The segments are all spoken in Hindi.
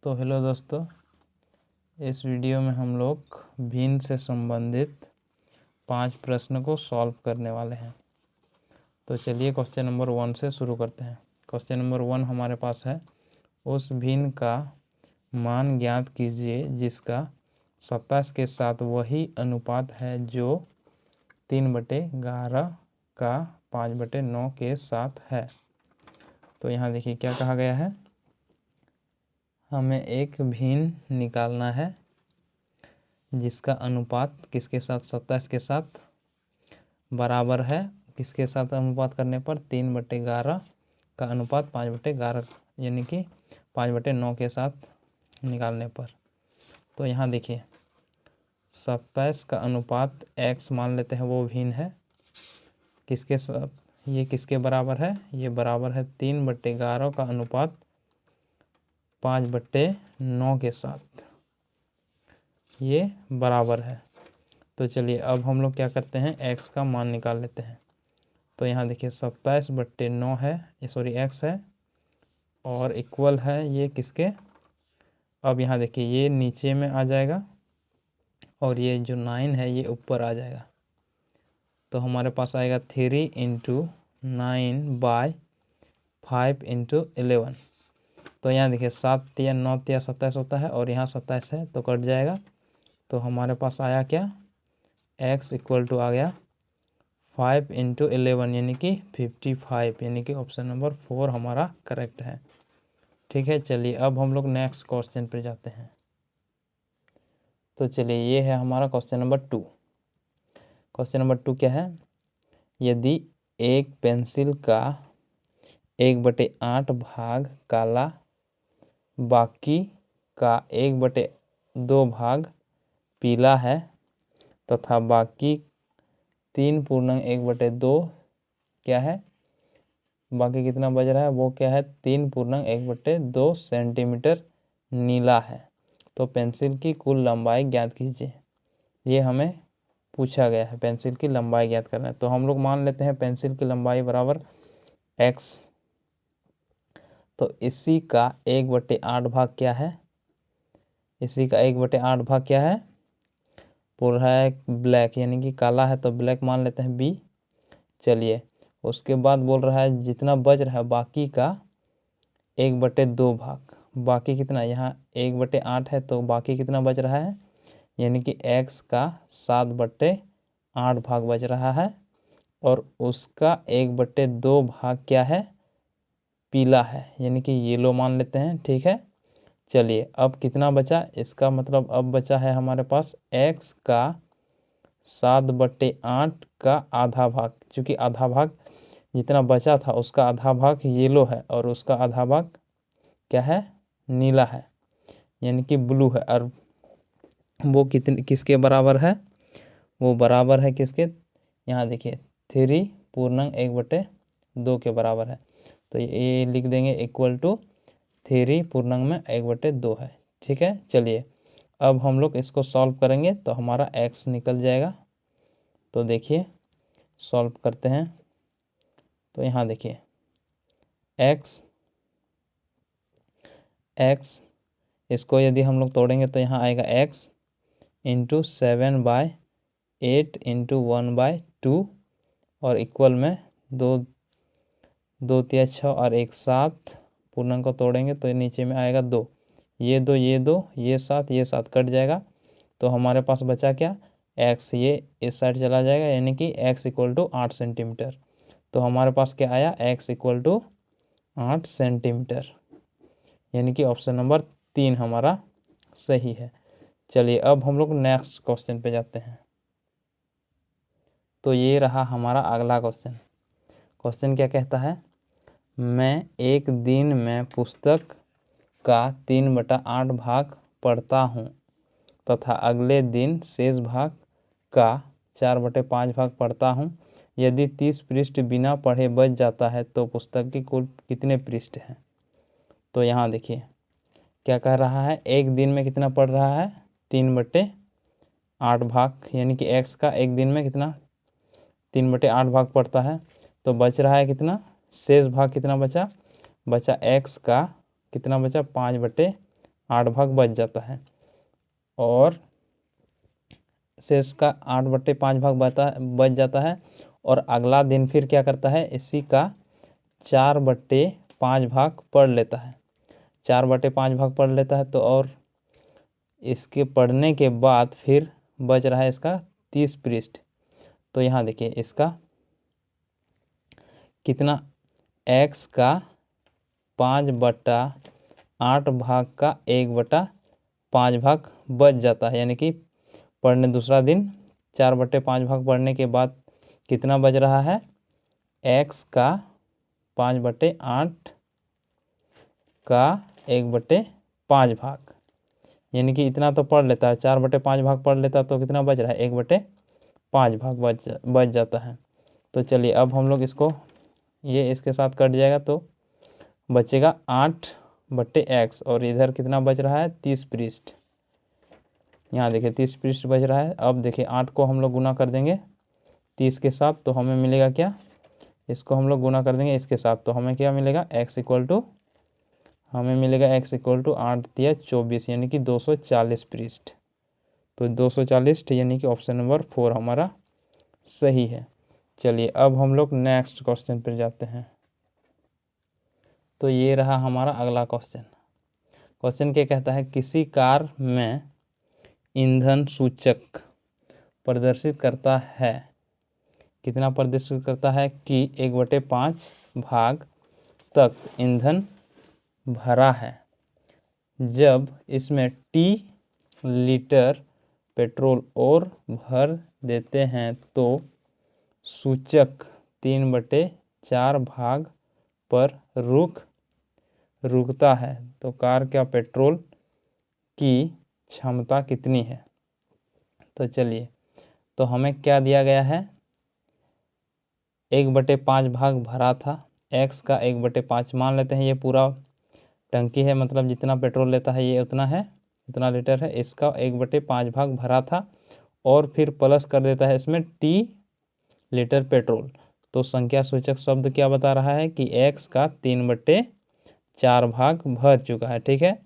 तो हेलो दोस्तों, इस वीडियो में हम लोग भिन्न से संबंधित 5 प्रश्न को सॉल्व करने वाले हैं। तो चलिए क्वेश्चन नंबर 1 से शुरू करते हैं। क्वेश्चन नंबर 1 हमारे पास है, उस भिन्न का मान ज्ञात कीजिए जिसका 27 के साथ वही अनुपात है जो 3/11 का 5/9 के साथ है। तो यहाँ देखिए क्या कहा गया है, हमें एक भिन्न निकालना है जिसका अनुपात किसके साथ, 27 के साथ बराबर है। किसके साथ अनुपात करने पर, 3/11 का अनुपात 5/11 यानी कि 5/9 के साथ निकालने पर। तो यहाँ देखिए 27 का अनुपात x मान लेते हैं, वो भिन्न है किसके साथ, ये किसके बराबर है, ये बराबर है 3/11 का अनुपात 5/9 के साथ, ये बराबर है। तो चलिए अब हम लोग क्या करते हैं, x का मान निकाल लेते हैं। तो यहाँ देखिए 27/9 है, x है और इक्वल है ये किसके, अब यहाँ देखिए ये नीचे में आ जाएगा और ये जो 9 है ये ऊपर आ जाएगा। तो हमारे पास आएगा 3 × 9/5 × 11। तो यहाँ देखिए 7 × 9 = 27 होता है और यहाँ 27 है तो कट जाएगा। तो हमारे पास आया क्या, x = आ गया 5 × 11 यानी कि 55, यानी कि ऑप्शन नंबर 4 हमारा करेक्ट है। ठीक है, चलिए अब हम लोग नेक्स्ट क्वेश्चन पर जाते हैं। तो चलिए ये है हमारा क्वेश्चन नंबर 2। क्वेश्चन नंबर 2 क्या है, यदि एक पेंसिल का 1/8 भाग काला, बाकी का 1/2 भाग पीला है तथा बाकी 3/1/2 क्या है, बाकी कितना बच रहा है वो क्या है, 3/1/2 सेंटीमीटर नीला है, तो पेंसिल की कुल लंबाई ज्ञात कीजिए। ये हमें पूछा गया है, पेंसिल की लंबाई ज्ञात करना है। तो हम लोग मान लेते हैं पेंसिल की लंबाई बराबर x। तो इसी का 1/8 भाग क्या है, इसी का 1/8 भाग क्या है, पूरा है ब्लैक यानी कि काला है, तो ब्लैक मान लेते हैं b। चलिए उसके बाद बोल रहा है जितना बच रहा है बाकी का 1/2 भाग, बाकी कितना, यहाँ 1/8 है तो बाकी कितना बच रहा है, यानी कि x का 7/8 भाग बच रहा है और उसका 1/2 भाग क्या है, पीला है यानी कि येलो मान लेते हैं। ठीक है, चलिए अब कितना बचा, इसका मतलब अब बचा है हमारे पास x का 7/8 का आधा भाग, क्योंकि आधा भाग जितना बचा था उसका आधा भाग येलो है और उसका आधा भाग क्या है, नीला है यानी कि ब्लू है। और वो किसके बराबर है, वो बराबर है किसके, यहाँ देखिए 3/1/2 के बराबर है। तो ये लिख देंगे = 3/1/2 है। ठीक है, चलिए अब हम लोग इसको सॉल्व करेंगे तो हमारा x निकल जाएगा। तो देखिए सॉल्व करते हैं। तो यहाँ देखिए x इसको यदि हम लोग तोड़ेंगे तो यहाँ आएगा x × 7/8 × 1/2 और इक्वल में 2 3 6 और 1 7, पूर्णांक को तोड़ेंगे तो नीचे में आएगा 2, ये 2 ये 2 ये 7 ये 7 कट जाएगा। तो हमारे पास बचा क्या, x, ये इस साइड चला जाएगा यानी कि x = 8 सेंटीमीटर। तो हमारे पास क्या आया, x = 8 सेंटीमीटर, यानी कि ऑप्शन नंबर 3 हमारा सही है। चलिए अब हम लोग नेक्स्ट क्वेश्चन पे जाते हैं। तो ये रहा हमारा अगला क्वेश्चन। क्वेश्चन क्या कहता है, मैं एक दिन में पुस्तक का 3/8 भाग पढ़ता हूँ तथा अगले दिन शेष भाग का 4/5 भाग पढ़ता हूँ। यदि 30 पृष्ठ बिना पढ़े बच जाता है तो पुस्तक की कुल कितने पृष्ठ हैं। तो यहाँ देखिए क्या कह रहा है, एक दिन में कितना पढ़ रहा है, 3/8 भाग, यानी कि x का एक दिन में कितना 3/8 भाग पढ़ता है, तो बच रहा है कितना, शेष भाग कितना बचा, x का कितना बचा, 8 भाग बच जाता है और शेष का 8/5 भाग बच जाता है। और अगला दिन फिर क्या करता है, इसी का 4/5 भाग पढ़ लेता है। 4/5 भाग पढ़ लेता है तो और इसके पढ़ने के बाद फिर बच रहा है इसका 30 पृष्ठ। तो यहाँ देखिए इसका कितना, x का 5/8 भाग का 1/5 भाग बच जाता है। यानी कि पढ़ने दूसरा दिन 4/5 भाग पढ़ने के बाद कितना बच रहा है, x का 5/8 का 1/5 भाग, यानी कि इतना तो पढ़ लेता है। 4/5 भाग पढ़ लेता तो कितना बच रहा है, 1/5 भाग बच जाता है। तो चलिए अब हम लोग इसको, ये इसके साथ कट जाएगा तो बचेगा 8/x और इधर कितना बच रहा है, 30 पृष्ठ। यहाँ देखिए 30 पृष्ठ बच रहा है। अब देखिए 8 को हम लोग गुना कर देंगे 30 के साथ तो हमें मिलेगा क्या, इसको हम लोग गुना कर देंगे इसके साथ तो हमें क्या मिलेगा, x इक्वल टू 8 दिया 24 यानी कि 240 पृष्ठ। तो 240 यानी कि ऑप्शन नंबर 4 हमारा सही है। चलिए अब हम लोग नेक्स्ट क्वेश्चन पर जाते हैं। तो ये रहा हमारा अगला क्वेश्चन। क्वेश्चन क्या कहता है, किसी कार में ईंधन सूचक प्रदर्शित करता है, कितना प्रदर्शित करता है कि 1/5 भाग तक ईंधन भरा है। जब इसमें T लीटर पेट्रोल और भर देते हैं तो सूचक 3/4 भाग पर रुकता है। तो कार का पेट्रोल की क्षमता कितनी है। तो चलिए, तो हमें क्या दिया गया है, 1/5 भाग भरा था, x का 1/5 मान लेते हैं। ये पूरा टंकी है, मतलब जितना पेट्रोल लेता है ये उतना है, उतना लीटर है। इसका 1/5 भाग भरा था और फिर प्लस कर देता है इसमें T लीटर पेट्रोल। तो संख्या सूचक शब्द क्या बता रहा है कि x का 3/4 भाग भर चुका है। ठीक है,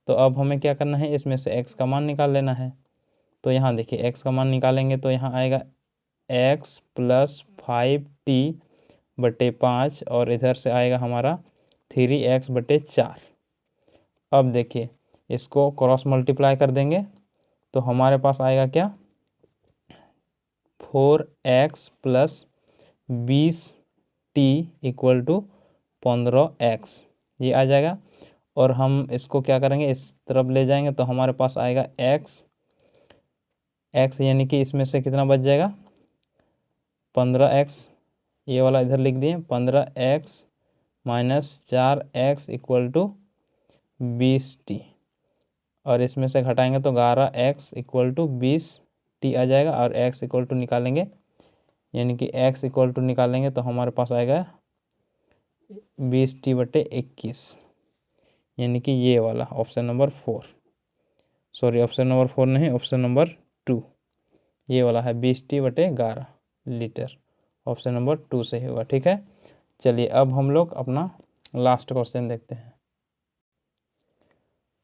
तो अब हमें क्या करना है, इसमें से x का मान निकाल लेना है। तो यहाँ देखिए x का मान निकालेंगे तो यहाँ आएगा x + 5t/5 और इधर से आएगा हमारा 3x/4। अब देखिए इसको क्रॉस मल्टीप्लाई कर देंगे तो हमारे पास आएगा क्या, 4x + 20t = 15x, ये आ जाएगा। और हम इसको क्या करेंगे, इस तरफ ले जाएंगे तो हमारे पास आएगा x यानी कि इसमें से कितना बच जाएगा, 15x, ये वाला इधर लिख दिए, 15x - 4x = 20t। और इसमें से घटाएंगे तो 11x = 20t आ जाएगा। और x = निकालेंगे, यानी कि x = निकालेंगे तो हमारे पास आएगा 20t/21, यानी कि ये वाला option number 4, sorry option number 4 नहीं, ऑप्शन नंबर 2, ये वाला है 20t/11 लीटर, ऑप्शन नंबर 2 सही होगा। ठीक है, चलिए अब हम लोग अपना लास्ट क्वेश्चन देखते हैं।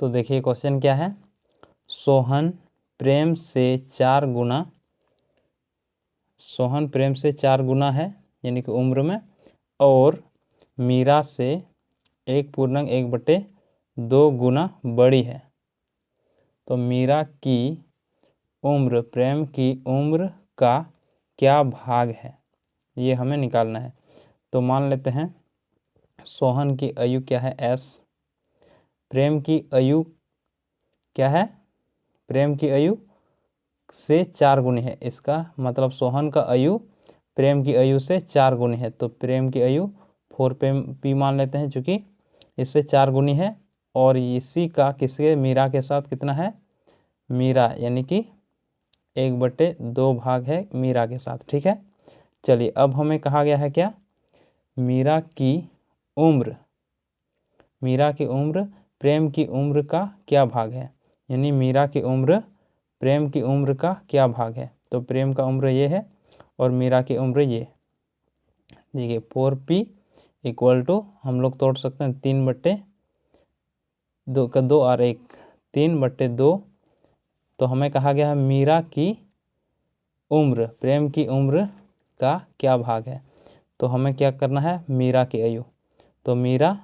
तो देखिए क्वेश्चन क्या है, सोहन प्रेम से 4 गुना है यानी कि उम्र में, और मीरा से 1/2 गुना बड़ी है। तो मीरा की उम्र प्रेम की उम्र का क्या भाग है, ये हमें निकालना है। तो मान लेते हैं सोहन की आयु क्या है, s, प्रेम की आयु क्या है, प्रेम की आयु से 4 गुनी है। इसका मतलब सोहन का आयु प्रेम की आयु से 4 गुनी है। तो प्रेम की आयु 4p मान लेते हैं, चूँकि इससे 4 गुनी है। और इसी का किसके, मीरा के साथ कितना है, मीरा यानी कि 1/2 भाग है मीरा के साथ। ठीक है, चलिए अब हमें कहा गया है क्या, मीरा की उम्र प्रेम की उम्र का क्या भाग है, यानी मीरा की उम्र प्रेम की उम्र का क्या भाग है। तो प्रेम का उम्र ये है और मीरा की उम्र ये, देखिए 4p = हम लोग तोड़ सकते हैं 3/2 का 2 और 1 3/2। तो हमें कहा गया है मीरा की उम्र, प्रेम की उम्र का क्या भाग है। तो हमें क्या करना है, मीरा की आयु। तो मीरा,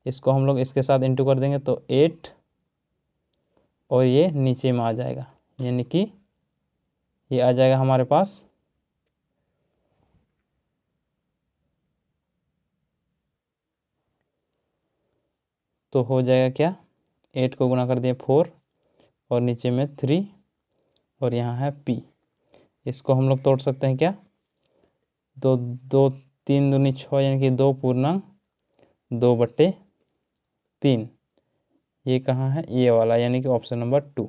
इसको हम लोग इसके साथ इंटू कर देंगे तो 8 और ये नीचे में आ जाएगा, यानी कि ये आ जाएगा हमारे पास तो हो जाएगा क्या, 8 को गुना कर दिए 4 और नीचे में 3 और यहाँ है P। इसको हम लोग तोड़ सकते हैं क्या, तो 2 3 दूनी 6 यानी कि 2/2/3। ये कहाँ है, ये वाला, यानी कि ऑप्शन नंबर 2।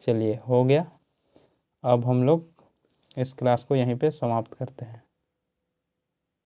चलिए हो गया। अब हम लोग इस क्लास को यहीं पे समाप्त करते हैं।